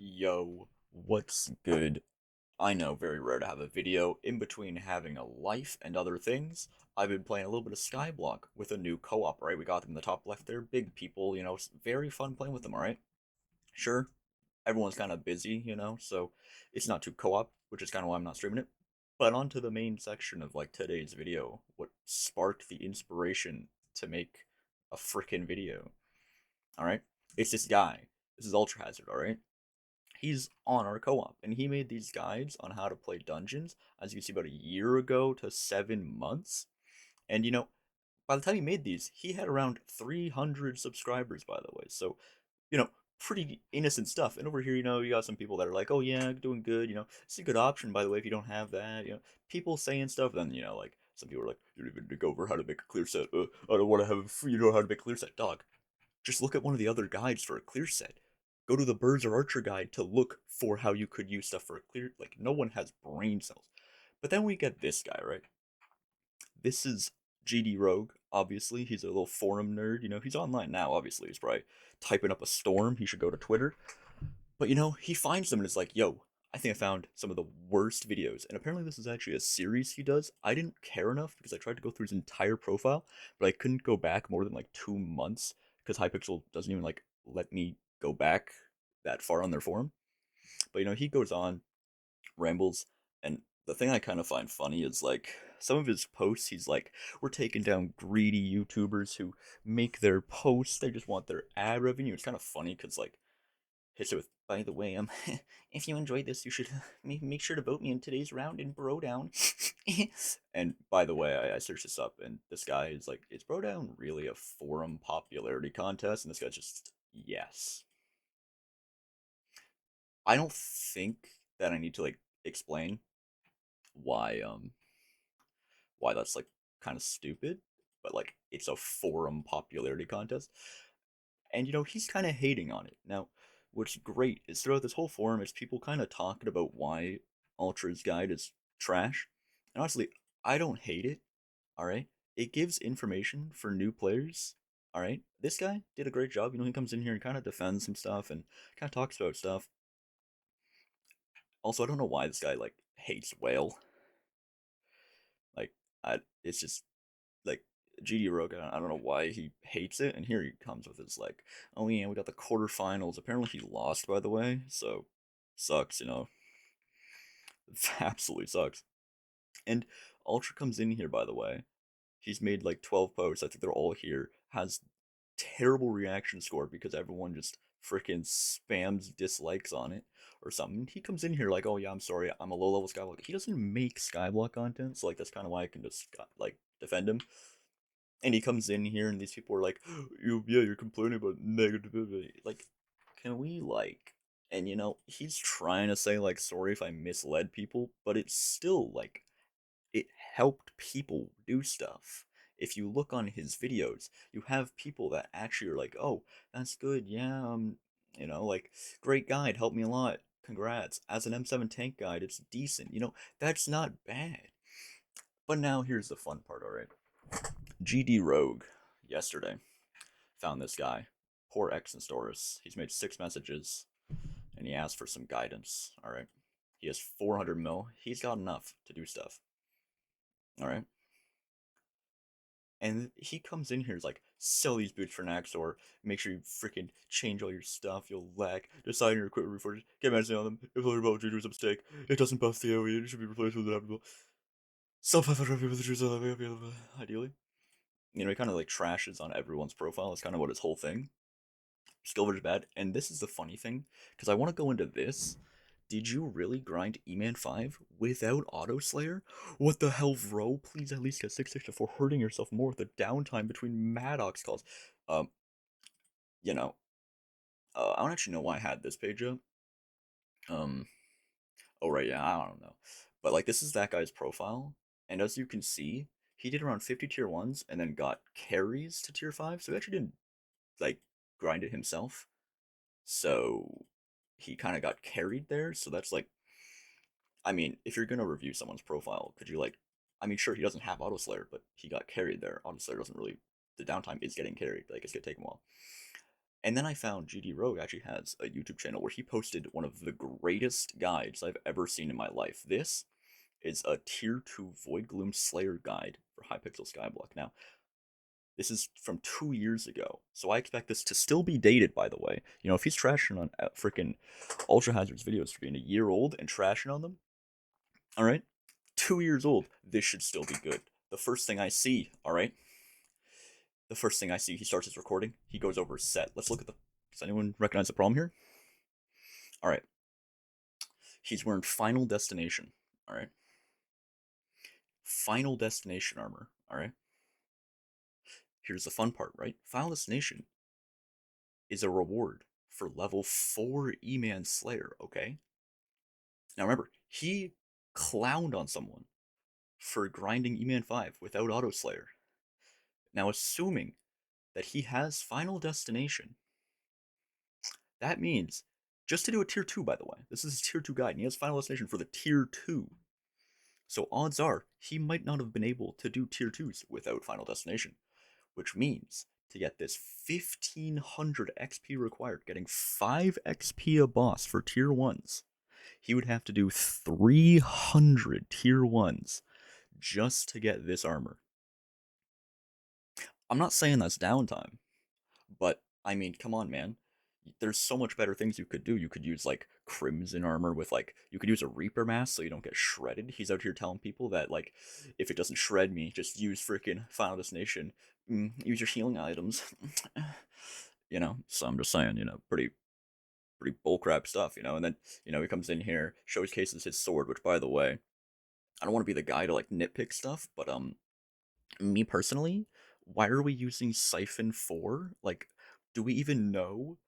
Yo, what's good? I know, very rare to have a video. In between having a life and other things, I've been playing a little bit of Skyblock with a new co-op, right? We got them in the top left. They're big people, it's very fun playing with them, alright? Sure, everyone's kind of busy, so it's not too co-op, which is kind of why I'm not streaming it. But on to the main section of, like, today's video. What sparked the inspiration to make a frickin' video, alright? It's this guy. This is Ultra Hazard, alright? He's on our co-op and he made these guides on how to play dungeons, as you can see, about a year ago to 7 months. And by the time he made these, he had around 300 subscribers, by the way. So, you know pretty innocent stuff. And over here, you got some people that are like, oh yeah, doing good, it's a good option, by the way, if you don't have that. People saying stuff. Then, like, some people are like, you don't even go over how to make a clear set. I don't want to have a free, how to make a clear set. Dog, just look at one of the other guides for a clear set. Go to the birds or archer guide to look for how you could use stuff for a clear. Like, no one has brain cells. But then we get this guy, right? This is GD Rogue. Obviously, he's a little forum nerd. He's online now. Obviously, he's probably typing up a storm. He should go to Twitter. But he finds them and is like, "Yo, I think I found some of the worst videos." And apparently, this is actually a series he does. I didn't care enough because I tried to go through his entire profile, but I couldn't go back more than like 2 months because Hypixel doesn't even like let me go back that far on their forum. But he goes on, rambles, and the thing I kind of find funny is like some of his posts. He's like, "We're taking down greedy YouTubers who make their posts. They just want their ad revenue." It's kind of funny because like hits it with, "By the way, if you enjoyed this, you should make sure to vote me in today's round in brodown." And by the way, I searched this up, and this guy is like, "Is brodown really a forum popularity contest?" And this guy's just, yes. I don't think that I need to like explain why why that's like kind of stupid, but like it's a forum popularity contest. And he's kind of hating on it. Now, what's great is throughout this whole forum, it's people kind of talking about why Ultra's guide is trash. And honestly, I don't hate it. All right, it gives information for new players. All right, this guy did a great job. He comes in here and kind of defends some stuff and kind of talks about stuff. Also, I don't know why this guy like hates whale. Like, it's just like GD Rogue. I don't know why he hates it. And here he comes with his like, "Oh yeah, we got the quarterfinals." Apparently he lost, by the way, so sucks. Absolutely sucks. And Ultra comes in here, by the way. He's made like 12 posts. I think they're all here. Has terrible reaction score because everyone just freaking spams dislikes on it or something. He comes in here like, "Oh yeah, I'm sorry, I'm a low level Skyblock." He doesn't make Skyblock content, so like that's kind of why I can just like defend him. And he comes in here and these people are like, you're complaining about negativity. Like, can we like, and he's trying to say like, "Sorry if I misled people," but it's still like, it helped people do stuff. If you look on his videos, you have people that actually are like, "Oh, that's good, yeah, like, great guide, helped me a lot, congrats. As an M7 tank guide, it's decent, that's not bad." But now here's the fun part, alright? GD Rogue, yesterday, found this guy. Poor Exenstoris. He's made 6 messages, and he asked for some guidance, alright? He has 400 mil. He's got enough to do stuff, alright? And he comes in here, is like, "Sell these boots for Naxor. Make sure you freaking change all your stuff. You'll lag. Decide your equipment reforged. Get medicine on them. If the rebel was a mistake, it doesn't buff the AoE. It should be replaced with adaptable. Sell 500 people with the truth ideally." He kind of like trashes on everyone's profile. That's kind of what his whole thing. Skillver's bad. And this is the funny thing, because I want to go into this. Did you really grind E-Man 5 without Auto Slayer? What the hell, bro? Please at least get 6 before hurting yourself more with the downtime between Maddox calls. Um, you know, I don't actually know why I had this page up. Um, oh right, yeah, I don't know. But like, this is that guy's profile, and as you can see, he did around 50 tier 1s and then got carries to tier 5, so he actually didn't like grind it himself. So he kind of got carried there. So that's like, I mean, if you're gonna review someone's profile, could you like, I mean, sure, he doesn't have Auto Slayer, but he got carried there. Auto Slayer doesn't really, the downtime is getting carried. Like, it's gonna take him a while. And then I found GD Rogue actually has a YouTube channel where he posted one of the greatest guides I've ever seen in my life. This is a tier 2 Void Gloom Slayer guide for Hypixel Skyblock. Now, this is from 2 years ago, so I expect this to still be dated, by the way. You know, if he's trashing on freaking Ultra Hazard's videos for being a year old and trashing on them, alright? 2 years old, this should still be good. The first thing I see, alright? The first thing I see, he starts his recording, he goes over his set. Let's look at the. Does anyone recognize the problem here? Alright. He's wearing Final Destination, alright? Final Destination armor, alright? Here's the fun part, right? Final Destination is a reward for level 4 E-Man Slayer, okay? Now remember, he clowned on someone for grinding E-Man 5 without Auto Slayer. Now assuming that he has Final Destination, that means, just to do a tier 2 by the way, this is his tier 2 guide, and he has Final Destination for the tier 2. So odds are, he might not have been able to do tier 2s without Final Destination, which means to get this 1500 XP required, getting 5 XP a boss for tier 1s, he would have to do 300 tier 1s just to get this armor. I'm not saying that's downtime, but I mean, come on, man. There's so much better things you could do. You could use like crimson armor with like you could use a reaper mask so you don't get shredded. He's out here telling people that like if it doesn't shred me, just use freaking Final Destination. Use your healing items. You know, so I'm just saying, you know, pretty bullcrap stuff, you know. And then he comes in here, showcases his sword, which by the way, I don't want to be the guy to like nitpick stuff, but me personally, why are we using Siphon 4? Like, do we even know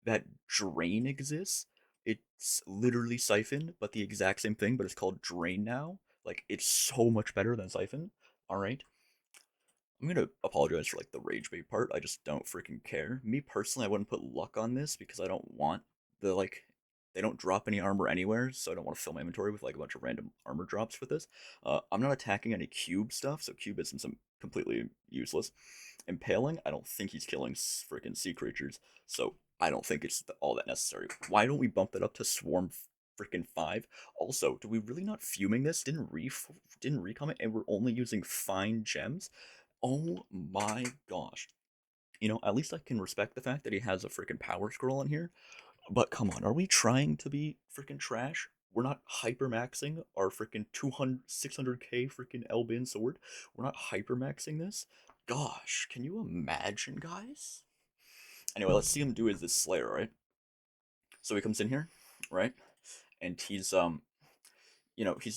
that Drain exists? It's literally Siphon, but the exact same thing, but it's called Drain now. Like, it's so much better than Siphon. Alright? I'm gonna apologize for, like, the rage bait part. I just don't freaking care. Me personally, I wouldn't put luck on this because I don't want the, like, they don't drop any armor anywhere, so I don't want to fill my inventory with, like, a bunch of random armor drops with this. I'm not attacking any cube stuff, so cube isn't some completely useless. Impaling, I don't think he's killing freaking sea creatures, so I don't think it's all that necessary. Why don't we bump that up to Swarm freaking 5? Also, do we really not fuming this? Didn't recomment, and we're only using fine gems? Oh my gosh. You know, at least I can respect the fact that he has a freaking power scroll in here. But come on, are we trying to be freaking trash? We're not hypermaxing our freaking 200, 600k freaking Elbin sword. We're not hypermaxing this. Gosh, can you imagine, guys? Anyway, let's see him do his this Slayer, right? So he comes in here, right? And he's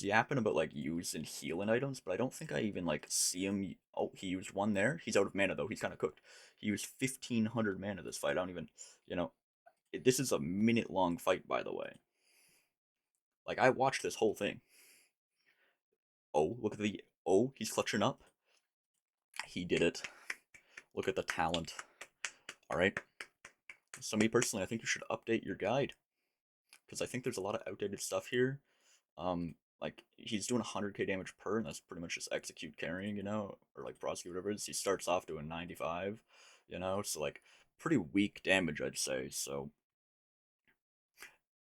yapping about like using healing items, but I don't think I even like see him. Oh, he used one there. He's out of mana though. He's kind of cooked. He used 1500 mana this fight. I don't even, you know, this is a minute long fight, by the way. Like I watched this whole thing. Oh, look at the. Oh, he's clutching up. He did it. Look at the talent. All right. So me personally, I think you should update your guide because I think there's a lot of outdated stuff here. Like he's doing 100k damage per, and that's pretty much just execute carrying, you know, or like prosecute whatever it is. He starts off doing 95, you know, so like pretty weak damage, I'd say. So,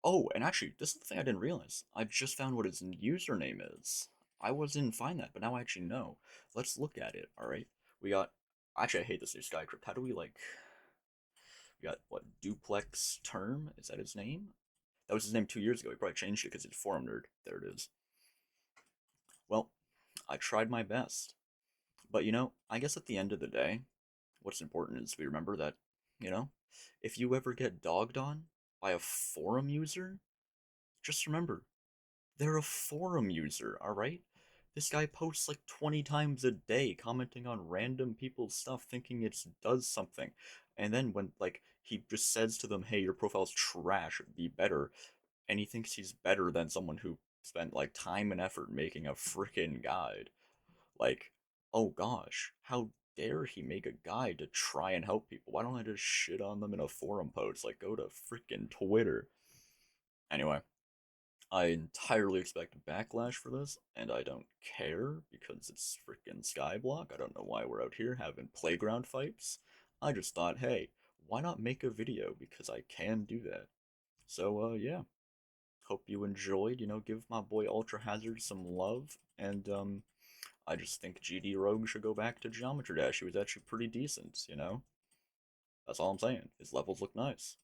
oh, and actually, this is the thing I didn't realize. I just found what his username is. I didn't find that, but now I actually know. Let's look at it. All right, we got. Actually, I hate this new Skycrypt. How do we like? We got what duplex term? Is that his name? That was his name 2 years ago. He probably changed it because it's forum nerd. There it is. Well, I tried my best. But I guess at the end of the day, what's important is we remember that, you know, if you ever get dogged on by a forum user, just remember, they're a forum user, alright? This guy posts like 20 times a day commenting on random people's stuff thinking it does something. And then when, like, he just says to them, hey, your profile's trash, be better, and he thinks he's better than someone who spent, like, time and effort making a freaking guide. Like, oh gosh, how dare he make a guide to try and help people? Why don't I just shit on them in a forum post? Like, go to freaking Twitter. Anyway, I entirely expect backlash for this, and I don't care because it's freaking Skyblock. I don't know why we're out here having playground fights. I just thought, hey, why not make a video? Because I can do that. So, yeah. Hope you enjoyed. Give my boy Ultra Hazard some love. And, I just think GD Rogue should go back to Geometry Dash. He was actually pretty decent. That's all I'm saying. His levels look nice.